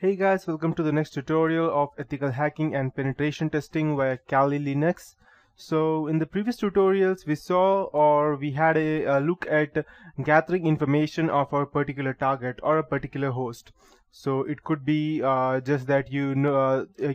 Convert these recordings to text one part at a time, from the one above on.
Hey guys, welcome to the next tutorial of ethical hacking and penetration testing via Kali Linux. So in the previous tutorials we saw or we had a look at gathering information of a particular target or a particular host. So it could be just that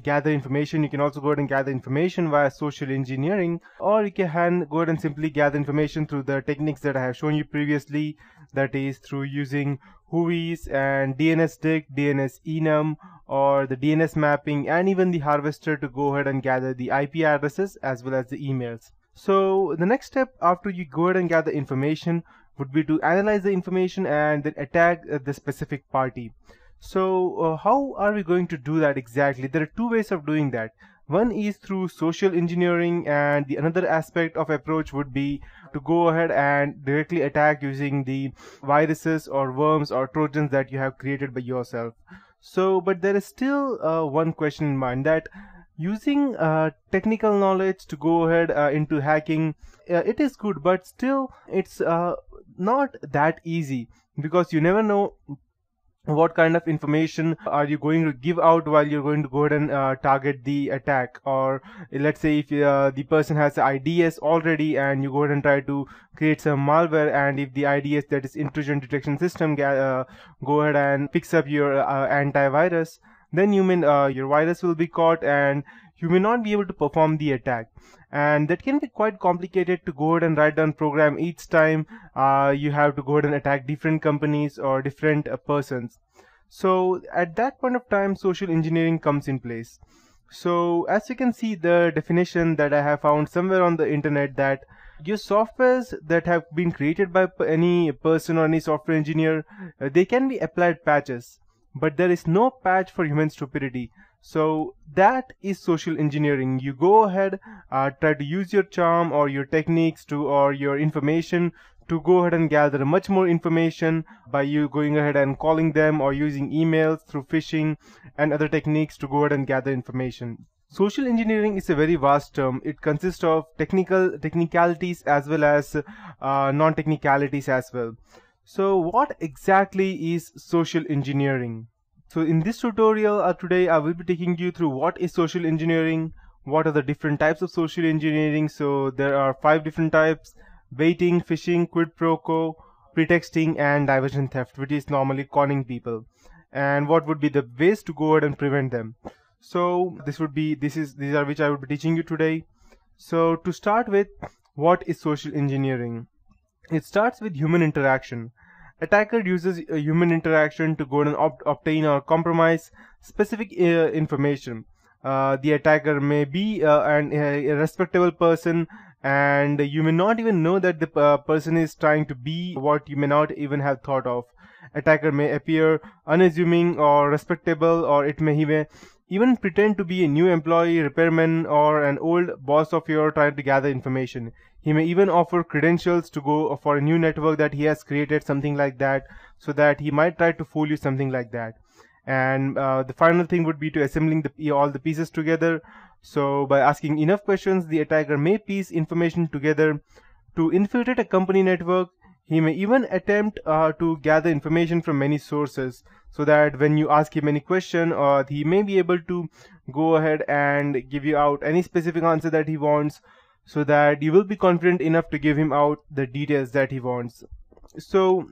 gather information. You can also go ahead and gather information via social engineering, or you can go ahead and simply gather information through the techniques that I have shown you previously, that is through using Whois and DNSDict, DNSenum, or the DNS mapping, and even the harvester to go ahead and gather the IP addresses as well as the emails. So the next step after you go ahead and gather information would be to analyze the information and then attack the specific party. So how are we going to do that exactly? There are two ways of doing that. One is through social engineering, and the another aspect of approach would be to go ahead and directly attack using the viruses or worms or trojans that you have created by yourself. So, but there is still one question in mind, that using technical knowledge to go ahead into hacking, it is good, but still it's not that easy, because you never know what kind of information are you going to give out while you're going to go ahead and target the attack. Or let's say if the person has IDS already and you go ahead and try to create some malware, and if the IDS, that is intrusion detection system, go ahead and picks up your antivirus, then your virus will be caught and you may not be able to perform the attack. And that can be quite complicated to go ahead and write down program each time you have to go ahead and attack different companies or different persons. So at that point of time, social engineering comes in place. So as you can see, the definition that I have found somewhere on the internet, that your softwares that have been created by any person or any software engineer, they can be applied patches, but there is no patch for human stupidity. So that is social engineering. You go ahead, try to use your charm or your techniques to, or your information, to go ahead and gather much more information by you going ahead and calling them or using emails through phishing and other techniques to go ahead and gather information. Social engineering is a very vast term. It consists of technicalities as well as non-technicalities as well. So what exactly is social engineering? So in this tutorial today, I will be taking you through what is social engineering, what are the different types of social engineering. So there are 5 different types: baiting, phishing, quid pro quo, pretexting, and diversion theft, which is normally conning people, and what would be the ways to go ahead and prevent them. So these are which I would be teaching you today. So to start with, what is social engineering? It starts with human interaction. Attacker uses human interaction to go and obtain or compromise specific information. The attacker may be a respectable person, and you may not even know that the person is trying to be what you may not even have thought of. Attacker may appear unassuming or respectable, or he may even pretend to be a new employee, repairman, or an old boss of yours trying to gather information. He may even offer credentials to go for a new network that he has created, something like that, so that he might try to fool you, something like that. And the final thing would be to assembling all the pieces together. So by asking enough questions, the attacker may piece information together to infiltrate a company network. He may even attempt to gather information from many sources, so that when you ask him any question, he may be able to go ahead and give you out any specific answer that he wants, so that you will be confident enough to give him out the details that he wants. So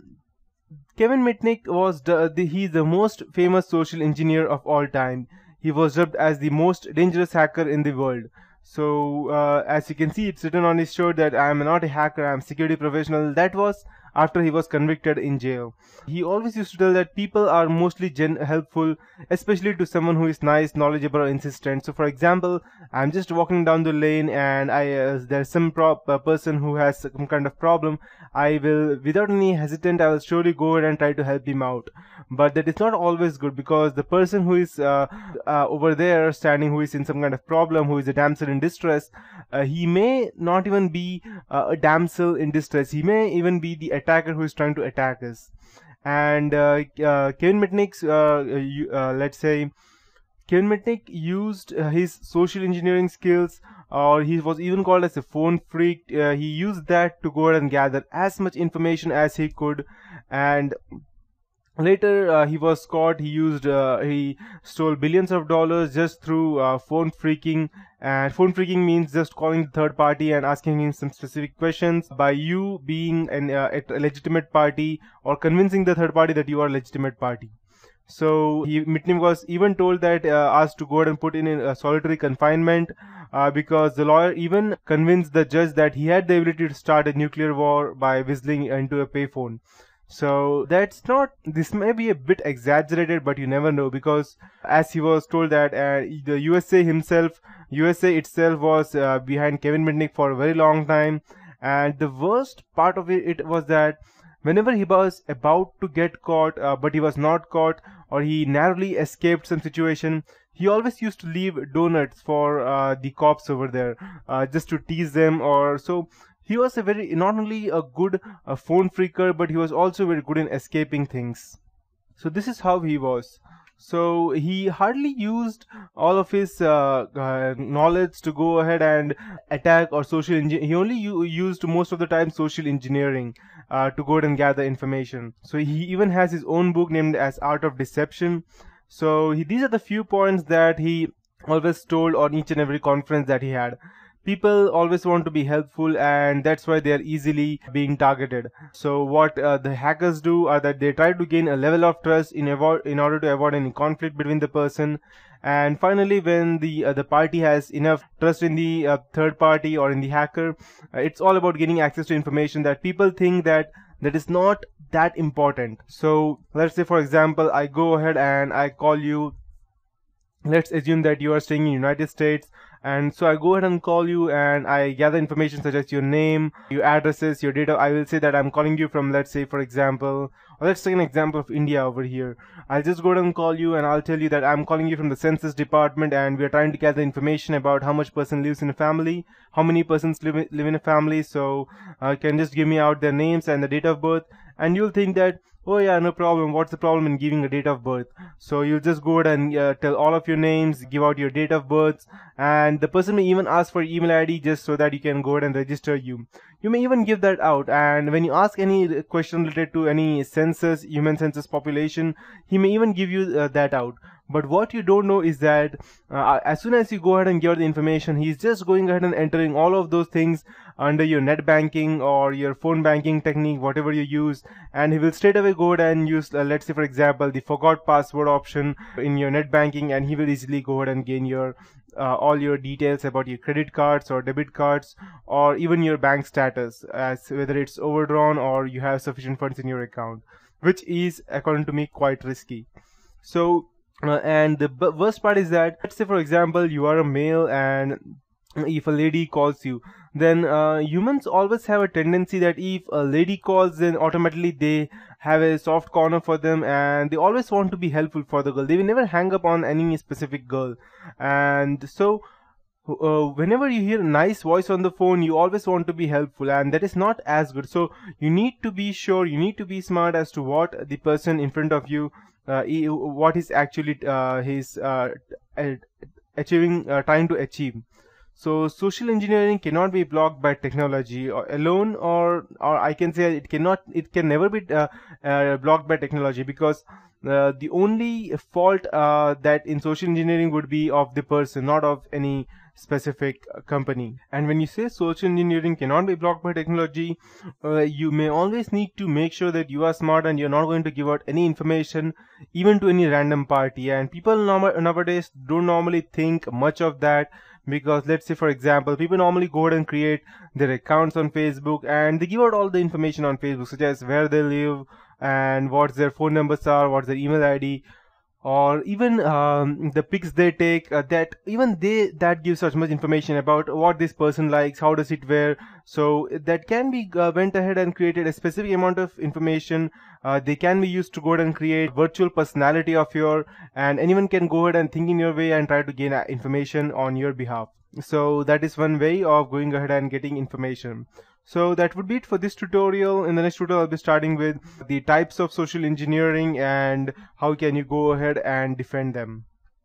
Kevin Mitnick was he's the most famous social engineer of all time. He was dubbed as the most dangerous hacker in the world. So as you can see, it's written on his shirt that I am not a hacker, I am a security professional. That was after he was convicted in jail. He always used to tell that people are mostly helpful, especially to someone who is nice, knowledgeable, or insistent. So for example, I'm just walking down the lane and there's some person who has some kind of problem. I will, without any hesitant, I will surely go ahead and try to help him out. But that is not always good, because the person who is over there standing, who is in some kind of problem, who is a damsel in distress, he may not even be a damsel in distress. He may even be the attacker who is trying to attack us. And Kevin Mitnick's, let's say, Kevin Mitnick used his social engineering skills, or he was even called as a phone freak. He used that to go ahead and gather as much information as he could, and Later, he was caught. He stole billions of dollars just through phone freaking. And phone freaking means just calling the third party and asking him some specific questions by you being a legitimate party, or convincing the third party that you are a legitimate party. So Mitnick was even told that asked to go ahead and put in a solitary confinement, because the lawyer even convinced the judge that he had the ability to start a nuclear war by whistling into a payphone. So that's not, this may be a bit exaggerated, but you never know, because as he was told that the USA itself was behind Kevin Mitnick for a very long time. And the worst part of it was that whenever he was about to get caught, but he was not caught, or he narrowly escaped some situation, he always used to leave donuts for the cops over there, just to tease them. Or so he was a very, not only a good phone freaker, but he was also very good in escaping things. So this is how he was. So he hardly used all of his knowledge to go ahead and attack or social engineer. He only used most of the time social engineering to go ahead and gather information. So he even has his own book named as Art of Deception. So these are the few points that he always told on each and every conference that he had. People always want to be helpful, and that's why they are easily being targeted. So what the hackers do are that they try to gain a level of trust in order to avoid any conflict between the person. And finally, when the party has enough trust in the third party or in the hacker, it's all about getting access to information that people think that is not that important. So let's say, for example, I go ahead and I call you. Let's assume that you are staying in United States, and so I go ahead and call you and I gather information such as your name, your addresses, your data. I will say that I'm calling you from, let's say, for example, or let's take an example of India over here. I'll just go ahead and call you and I'll tell you that I'm calling you from the census department, and we are trying to gather information about how much person lives in a family, how many persons live in a family. So you can just give me out their names and the date of birth, and you'll think that, oh yeah, no problem, what's the problem in giving a date of birth? So you'll just go ahead and tell all of your names, give out your date of birth, and the person may even ask for email ID just so that you can go ahead and register you. You may even give that out, and when you ask any question related to any census, human census population, he may even give you that out. But what you don't know is that as soon as you go ahead and give the information, he's just going ahead and entering all of those things under your net banking or your phone banking technique, whatever you use, and he will straight away go ahead and use, let's say, for example, the forgot password option in your net banking, and he will easily go ahead and gain your all your details about your credit cards or debit cards, or even your bank status, as whether it's overdrawn or you have sufficient funds in your account, which is, according to me, quite risky. So and the worst part is that, let's say, for example, you are a male, and if a lady calls you, then humans always have a tendency that if a lady calls, then automatically they have a soft corner for them, and they always want to be helpful for the girl. They will never hang up on any specific girl. And so whenever you hear a nice voice on the phone, you always want to be helpful, and that is not as good. So you need to be sure, you need to be smart as to what the person in front of you, what is actually his achieving, trying to achieve. So social engineering cannot be blocked by technology or alone, or I can say it can never be blocked by technology, because the only fault that in social engineering would be of the person, not of any specific company. And when you say social engineering cannot be blocked by technology, you may always need to make sure that you are smart and you're not going to give out any information even to any random party. And people nowadays don't normally think much of that, because let's say, for example, people normally go ahead and create their accounts on Facebook, and they give out all the information on Facebook, such as where they live and what their phone numbers are, what's their email ID, or even the pics they take, that gives such much information about what this person likes, how does it wear. So that can be went ahead and created a specific amount of information. They can be used to go ahead and create virtual personality of your, and anyone can go ahead and think in your way and try to gain information on your behalf. So that is one way of going ahead and getting information. So that would be it for this tutorial. In the next tutorial, I'll be starting with the types of social engineering and how can you go ahead and defend them.